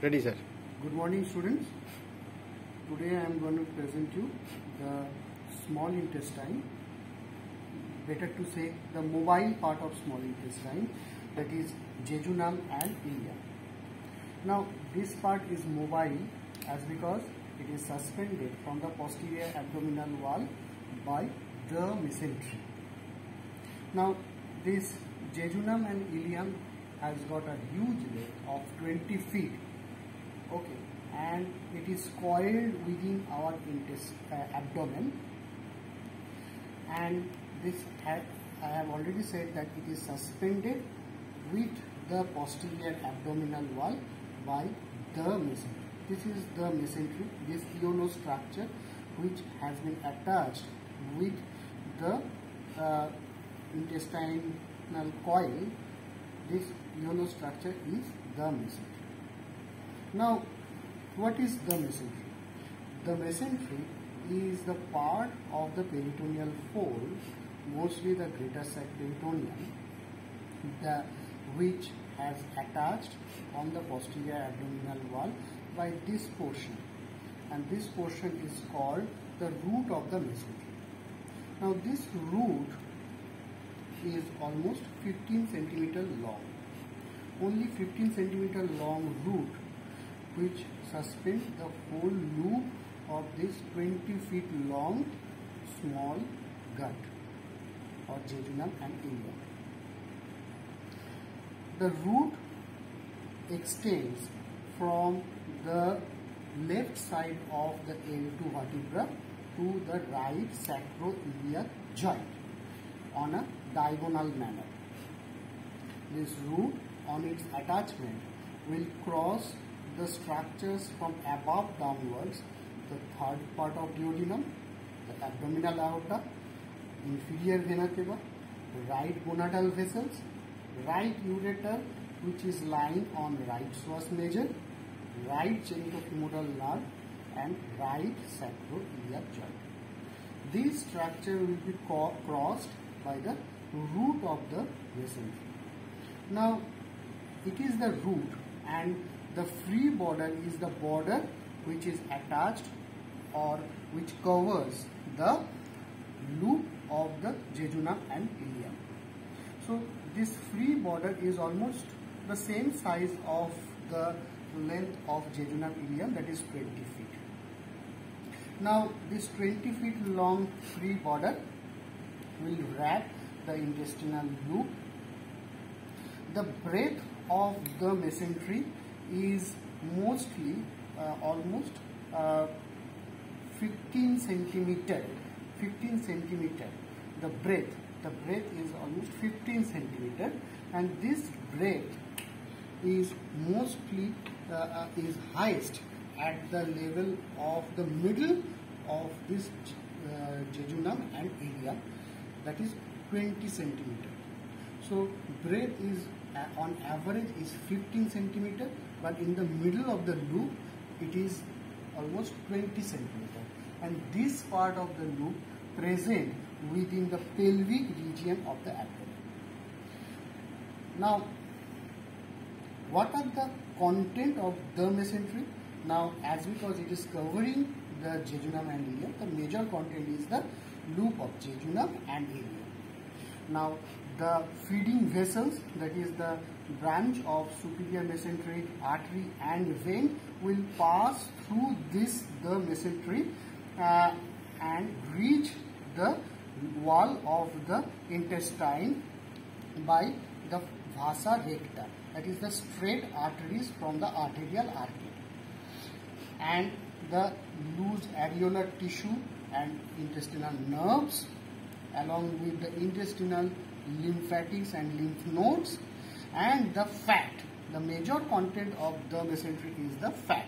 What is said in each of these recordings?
Ready, sir. Good morning, students. Today I am going to present you the small intestine, better to say the mobile part of small intestine, that is jejunum and ileum. Now this part is mobile as because it is suspended from the posterior abdominal wall by the mesentery. Now this jejunum and ileum has got a huge length of 20 feet. Okay, and it is coiled within our abdomen, and this I have already said that it is suspended with the posterior abdominal wall by the mesentery. This is the mesentery, this iono structure which has been attached with the intestinal coil. This iono structure is the mesentery. Now, what is the mesentery? The mesentery is the part of the peritoneal fold, mostly the greater sac peritoneum, which has attached on the posterior abdominal wall by this portion, and this portion is called the root of the mesentery. Now, this root is almost 15 centimeter long. Only 15 centimeter long root which suspends the whole loop of this 20 feet long small gut or jejunum and ileum. The root extends from the left side of the L2 vertebra to the right sacroiliac joint on a diagonal manner. This root on its attachment will cross the structures from above downwards: the third part of duodenum, the abdominal aorta, inferior vena cava, right gonadal vessels, right ureter which is lying on right psoas major, right genitofemoral nerve, and right sacroiliac joint. This structure will be crossed by the root of the mesentery. Now, it is the root, and the free border is the border which is attached or which covers the loop of the jejunum and ileum. So this free border is almost the same size of the length of jejunum ileum, that is 20 feet. Now this 20 feet long free border will wrap the intestinal loop. The breadth of the mesentery is mostly almost 15 centimeter. The breadth is almost 15 centimeter, and this breadth is mostly is highest at the level of the middle of this jejunum and ileum, that is 20 centimeter. So breadth is on average is 15 centimeter, but in the middle of the loop it is almost 20 centimeter, and this part of the loop present within the pelvic region of the abdomen. Now, what are the content of the mesentery? Now, as because it is covering the jejunum and ileum, the major content is the loop of jejunum and ileum. Now, the feeding vessels, that is the branch of superior mesenteric artery and vein, will pass through the mesentery and reach the wall of the intestine by the vasa recta, that is the straight arteries from the arterial artery, and the loose areolar tissue and intestinal nerves, along with the intestinal lymphatics and lymph nodes, and the fat. The major content of the mesentery is the fat.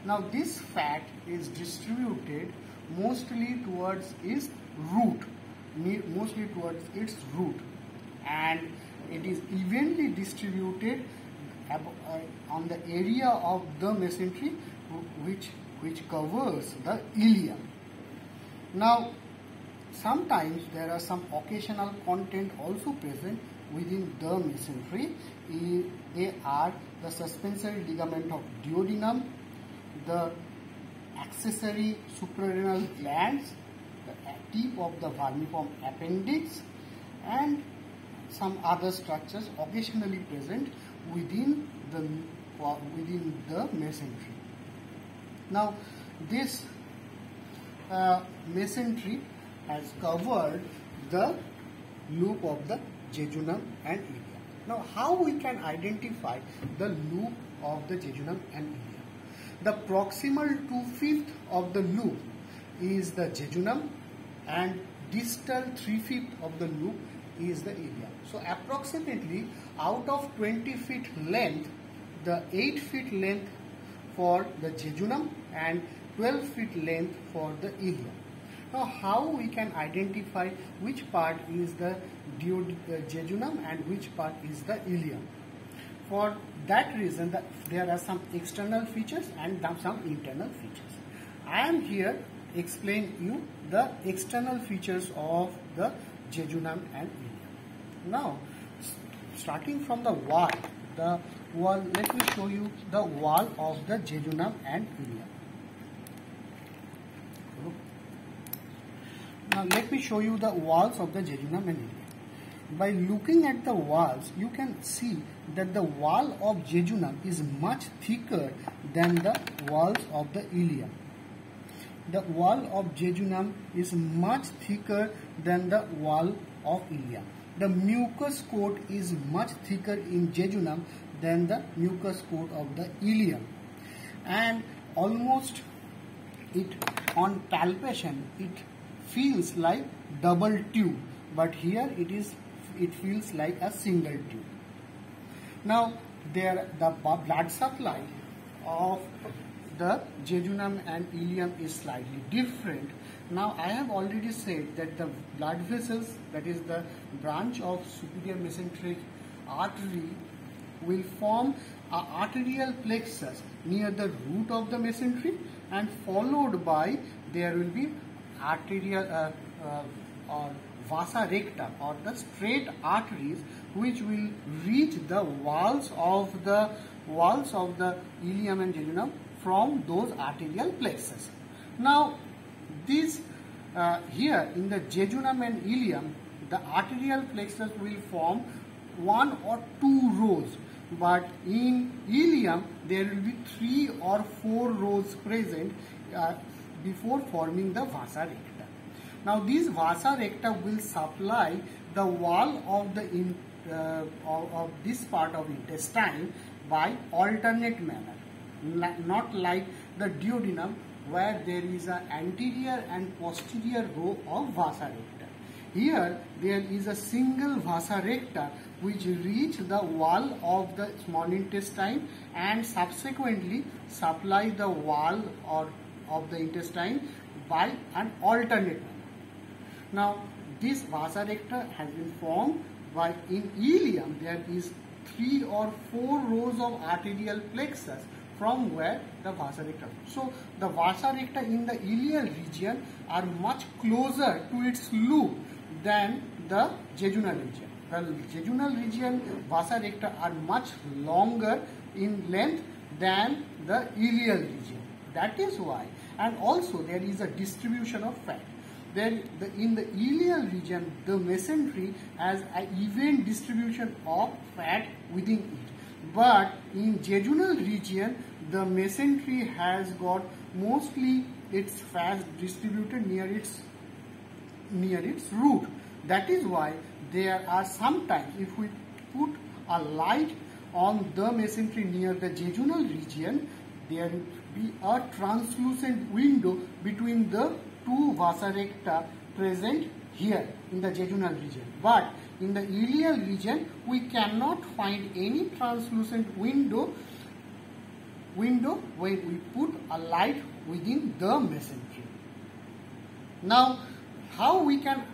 Now this fat is distributed mostly towards its root, and it is evenly distributed on the area of the mesentery which covers the ileum. Now, sometimes there are some occasional content also present within the mesentery. They are the suspensory ligament of duodenum, the accessory suprarenal glands, the tip of the vermiform appendix, and some other structures occasionally present within the mesentery. Now, this mesentery has covered the loop of the jejunum and ileum. Now, how we can identify the loop of the jejunum and ileum? The proximal 2/5 of the loop is the jejunum and distal 3/5 of the loop is the ileum. So, approximately out of 20 feet length, the 8 feet length for the jejunum and 12 feet length for the ileum. Now, how we can identify which part is the jejunum and which part is the ileum? For that reason, there are some external features and some internal features. I am here explain you the external features of the jejunum and ileum. Now, starting from the wall, let me show you the wall of the jejunum and ileum. Now, let me show you the walls of the jejunum and ileum. By looking at the walls, you can see that the wall of jejunum is much thicker than the walls of the ileum. The wall of jejunum is much thicker than the wall of ileum. The mucus coat is much thicker in jejunum than the mucus coat of the ileum, and almost on palpation it feels like double tube, but here it feels like a single tube. Now, the blood supply of the jejunum and ileum is slightly different. Now, I have already said that the blood vessels, that is the branch of superior mesenteric artery, will form an arterial plexus near the root of the mesentery, and followed by there will be arterial or vasa recta, or the straight arteries, which will reach the walls of the ileum and jejunum from those arterial plexus. Now, this here in the jejunum and ileum, the arterial plexus will form 1 or 2 rows, but in ileum there will be 3 or 4 rows present before forming the vasa recta. Now, these vasa recta will supply the wall of of this part of intestine by alternate manner, not like the duodenum, where there is an anterior and posterior row of vasa recta. Here there is a single vasa recta which reach the wall of the small intestine and subsequently supply the wall of the intestine by an alternate manner. Now, this vasa recta has been formed by, in ileum there is 3 or 4 rows of arterial plexus from where the vasa recta. So, the vasa recta in the ileal region are much closer to its loop than the jejunal region. The jejunal region vasa recta are much longer in length than the ileal region. That is why, and also there is a distribution of fat. Then in the ileal region, the mesentery has an even distribution of fat within it. But in jejunal region, the mesentery has got mostly its fat distributed near its root. That is why there are sometimes, if we put a light on the mesentery near the jejunal region, there will be a translucent window between the 2 vasa recta present here in the jejunal region. But in the ileal region, we cannot find any translucent window when we put a light within the mesentery. Now, how we can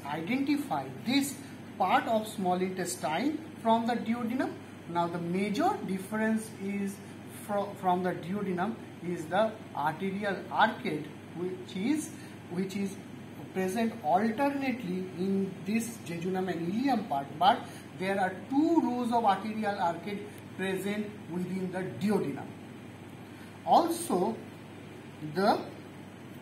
identify this part of small intestine from the duodenum? Now, the major difference is from the duodenum is the arterial arcade, which is present alternately in this jejunum and ileum part, but there are 2 rows of arterial arcade present within the duodenum. Also the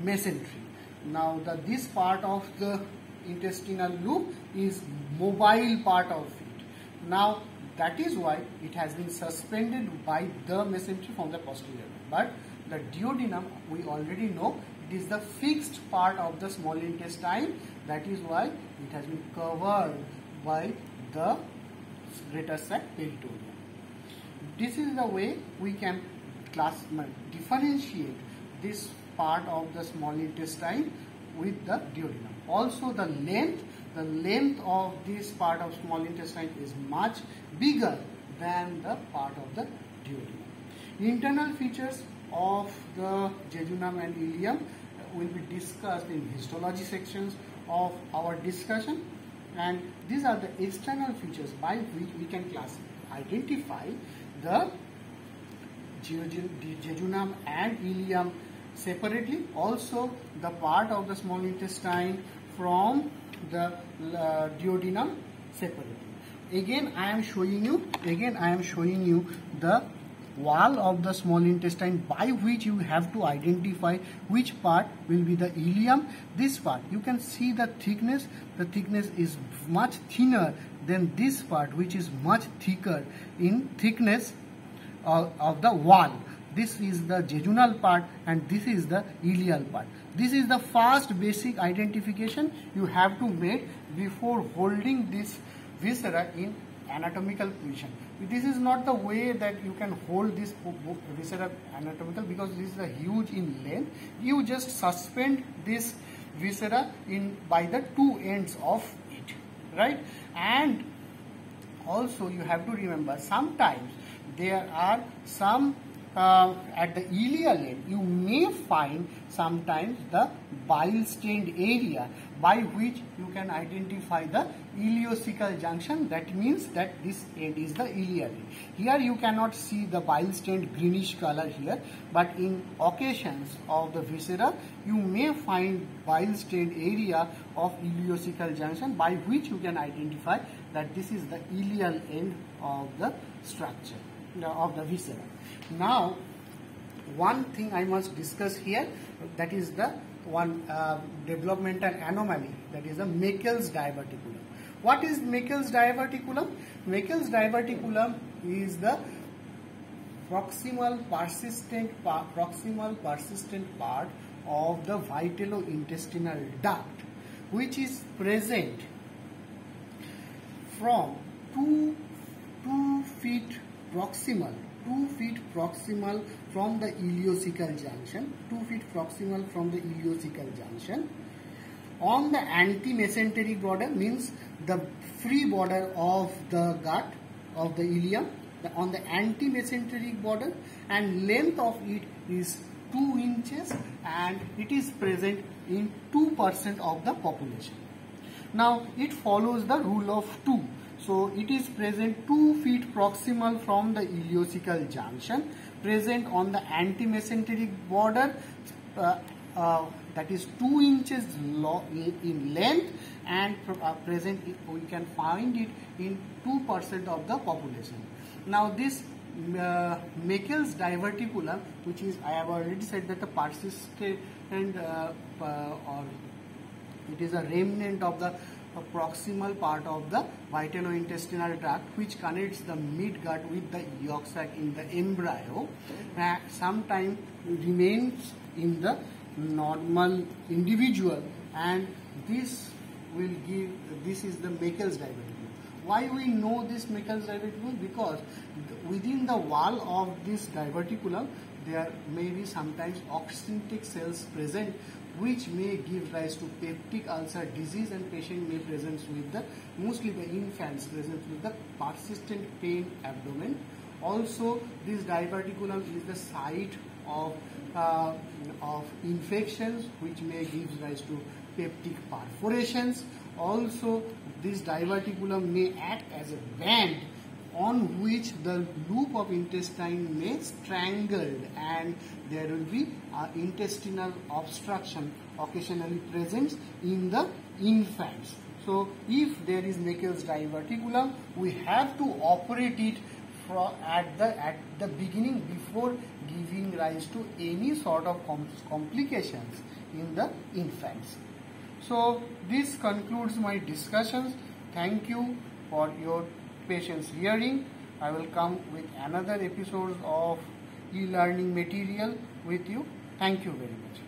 mesentery. Now this part of the intestinal loop is mobile part of it. Now that is why it has been suspended by the mesentery from the posterior. But the duodenum, we already know, it is the fixed part of the small intestine. That is why it has been covered by the greater sac peritoneum. This is the way we can differentiate this part of the small intestine with the duodenum. Also the length of this part of small intestine is much bigger than the part of the duodenum. Internal features of the jejunum and ileum will be discussed in histology sections of our discussion, and these are the external features by which we can identify the jejunum and ileum separately, also the part of the small intestine from the duodenum separately. Again I am showing you the wall of the small intestine by which you have to identify which part will be the ileum. This part, you can see the thickness is much thinner than this part, which is much thicker in thickness of the wall. This is the jejunal part and this is the ileal part. This is the first basic identification you have to make before holding this viscera in anatomical position. This is not the way that you can hold this viscera anatomical, because this is a huge in length. You just suspend this viscera by the 2 ends of it, right? And also you have to remember, sometimes there are some at the ileal end, you may find sometimes the bile stained area by which you can identify the ileocecal junction. That means that this end is the ileal end. Here you cannot see the bile stained greenish color here, but in occasions of the viscera you may find bile stained area of ileocecal junction by which you can identify that this is the ileal end of the structure of the viscera. Now one thing I must discuss here, that is the one developmental anomaly, that is the Meckel's diverticulum. What is Meckel's diverticulum? Meckel's diverticulum is the proximal persistent part of the vitelo-intestinal duct, which is present from 2 feet proximal from the ileocecal junction, 2 feet proximal from the ileocecal junction, on the anti-mesenteric border, means the free border of the gut of the ileum, on the anti-mesenteric border, and length of it is 2 inches and it is present in 2% of the population. Now it follows the rule of 2. So it is present 2 feet proximal from the ileocecal junction, present on the anti-mesenteric border, that is 2 inches in length, and present, we can find it in 2% of the population. Now this Meckel's diverticulum, which is, I have already said that the persistent or it is a remnant of the proximal part of the vitelo-intestinal tract, which connects the midgut with the yolk sac in the embryo, sometimes remains in the normal individual, and this is the Meckel's diverticulum. Why we know this Meckel's diverticulum? Because within the wall of this diverticulum there may be sometimes oxyntic cells present, which may give rise to peptic ulcer disease, and patient may present with the, mostly the infants present with the persistent pain abdomen. Also this diverticulum is the site of infections, which may give rise to peptic perforations. Also this diverticulum may act as a band on which the loop of intestine may strangled, and there will be intestinal obstruction occasionally present in the infants. So if there is Meckel's diverticulum, we have to operate it at the beginning before giving rise to any sort of complications in the infants. So this concludes my discussions. Thank you for your patience hearing. I will come with another episode of e-learning material with you. Thank you very much.